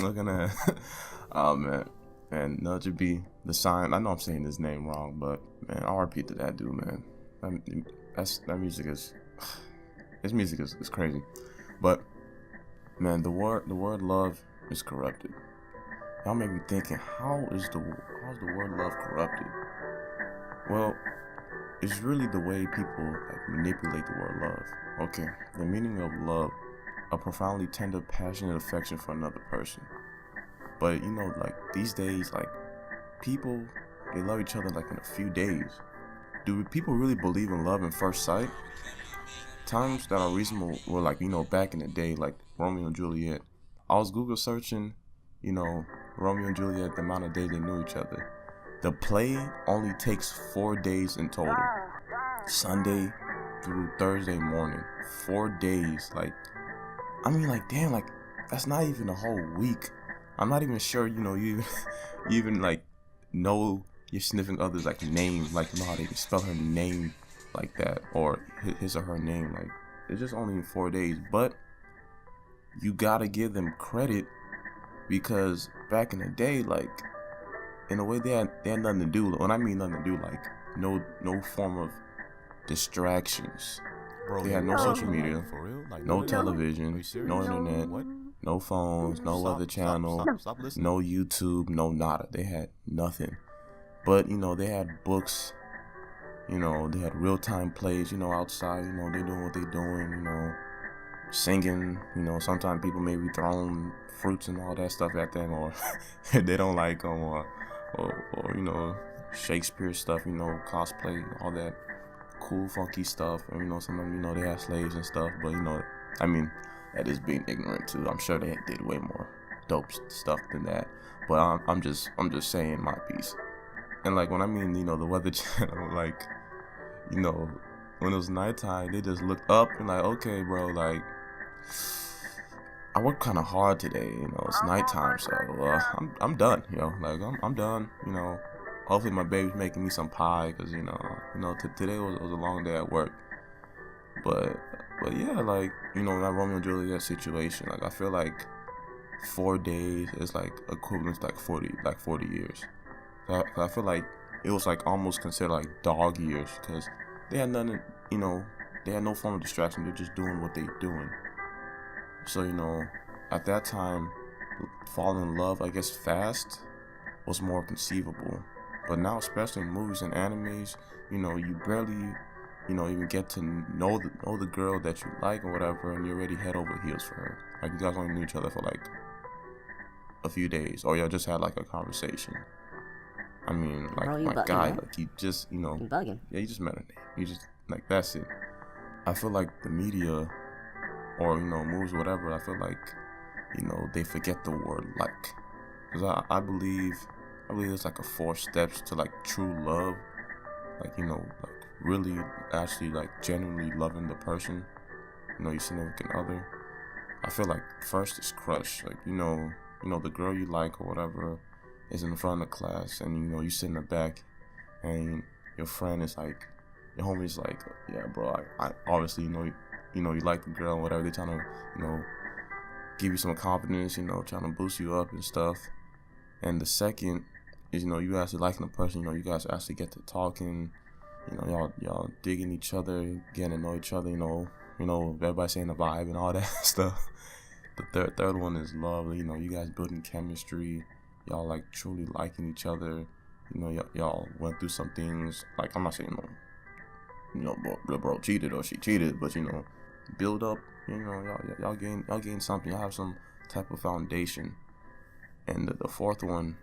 Looking at, oh man, and Nudge B, the sign. I know I'm saying his name wrong, but man, RP to that dude, man. That music is, his music is crazy, but man, the word love is corrupted. Y'all make me thinking, how's the word love corrupted? Well, it's really the way people like manipulate the word love. Okay, the meaning of love, a profoundly tender, passionate affection for another person. But you know, like these days, like people, they love each other like in a few days. Do people really believe in love at first sight? Times that are reasonable were like, you know, back in the day, like Romeo and Juliet. I was Google searching, you know, Romeo and Juliet, the amount of days they knew each other. The play only takes 4 days in total. Sunday through Thursday morning. 4 days. Like, I mean, like, damn, like, that's not even a whole week. I'm not even sure, you know, you even, like, know your significant other's, like, name. Like, you know how they spell her name like that. Or his or her name. Like, it's just only in 4 days. But you gotta give them credit because back in the day, like, in a way, they had nothing to do. When I mean nothing to do, like, no form of distractions. Bro, they had no social media, for real? Like, no television, no internet, no phones, no other channel, no YouTube, no nada. They had nothing. But, you know, they had books, you know, they had real-time plays, you know, outside, you know, they doing what they doing, you know, singing, you know, sometimes people may be throwing fruits and all that stuff at them, or they don't like them, or you know, Shakespeare stuff, you know, cosplay, all that cool, funky stuff. And, you know, sometimes, you know, they have slaves and stuff, but, you know, I mean, that is being ignorant too. I'm sure they did way more dope stuff than that. But I'm just saying my piece. And, like, when I mean, you know, the Weather Channel, like, you know, when it was nighttime, they just looked up and like, okay, bro, like, I worked kind of hard today, you know, it's nighttime, so I'm done, you know, like, I'm done, you know. Hopefully my baby's making me some pie, because, you know, today was a long day at work. But yeah, like, you know, that Romeo and Juliet situation, like, I feel like 4 days is like equivalent to like 40 years. So I feel like it was like almost considered like dog years, because they had nothing, you know, they had no form of distraction. They're just doing what they're doing. So, you know, at that time, falling in love, I guess, fast was more conceivable. But now, especially in movies and animes, you know, you barely, you know, even get to know the girl that you like or whatever, and you're already head over heels for her. Like, you guys only knew each other for like a few days, or y'all just had like a conversation. I mean, like, bro, my guy, man. Like, you just, you know, yeah, you just met her name. You just, like, that's it. I feel like the media, or, you know, movies, whatever, I feel like, you know, they forget the word like. Because I believe there's like a 4 steps to like true love. Like, you know, like really actually like genuinely loving the person, you know, your significant other. I feel like first is crush. Like, you know, the girl you like or whatever is in front of the class, and, you know, you sit in the back, and your friend is like, your homie's like, yeah, bro, I obviously, you know, you like the girl or whatever. They're trying to, you know, give you some confidence, you know, trying to boost you up and stuff. And the second is, you know, you actually liking the person, you know, you guys actually get to talking, you know, y'all digging each other, getting to know each other, you know, everybody saying the vibe and all that stuff. The third one is love, you know, you guys building chemistry, y'all like truly liking each other, you know, y'all went through some things. Like, I'm not saying, bro cheated or she cheated, but, you know, build up, you know, y'all gain something, y'all have some type of foundation. And the fourth one,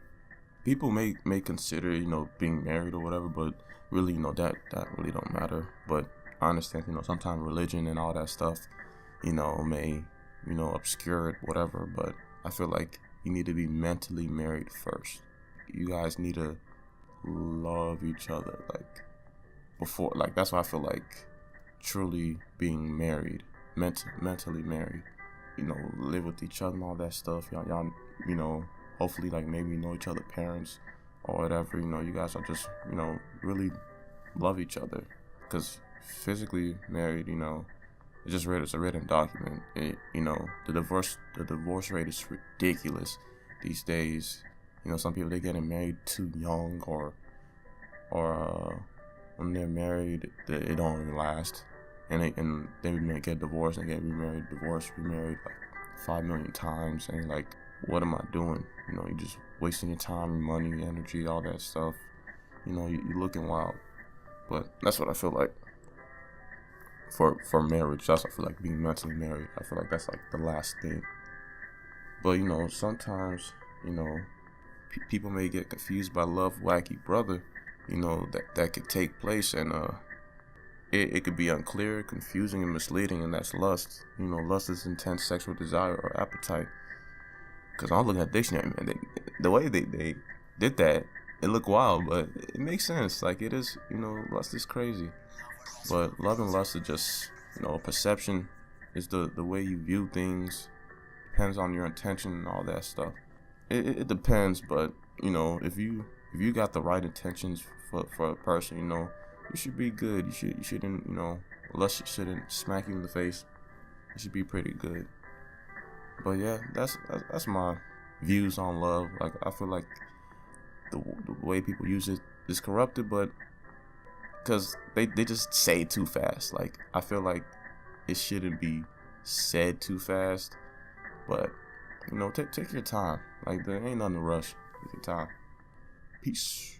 people may consider, you know, being married or whatever, but really, you know, that really don't matter. But I understand, you know, sometimes religion and all that stuff, you know, may, you know, obscure it, whatever. But I feel like you need to be mentally married first. You guys need to love each other, like, before, like, that's why I feel like truly being married, mentally married, you know, live with each other and all that stuff. Y'all, you know, hopefully, like, maybe know each other parents or whatever, you know, you guys are just, you know, really love each other, because physically married, you know, it's a written document. The divorce rate is ridiculous these days. You know, some people, they getting married too young, or when they're married, it don't really last, and they may get divorced and get remarried, divorced, remarried like 5 million times, and you're like, what am I doing? You know, you're just wasting your time, your money, your energy, all that stuff. You know, you're looking wild. But that's what I feel like for marriage. That's what I feel like, being mentally married. I feel like that's like the last thing. But you know, sometimes, you know, people may get confused by love, wacky brother. You know, that could take place, and it could be unclear, confusing, and misleading, and that's lust. You know, lust is intense sexual desire or appetite. Because I'm looking at dictionary, man. The way they did that, it looked wild, but it makes sense. Like, it is, you know, lust is crazy. But love and lust are just, you know, perception. Is the way you view things. Depends on your intention and all that stuff. It depends, but you know, if you got the right intentions for a person, you know, you should be good. You shouldn't, you know, lust shouldn't smack you in the face. You should be pretty good. But yeah, that's my views on love. Like, I feel like the way people use it is corrupted, but because they just say it too fast. Like, I feel like it shouldn't be said too fast, but you know, take your time. Like, there ain't nothing to rush. Take your time. Peace.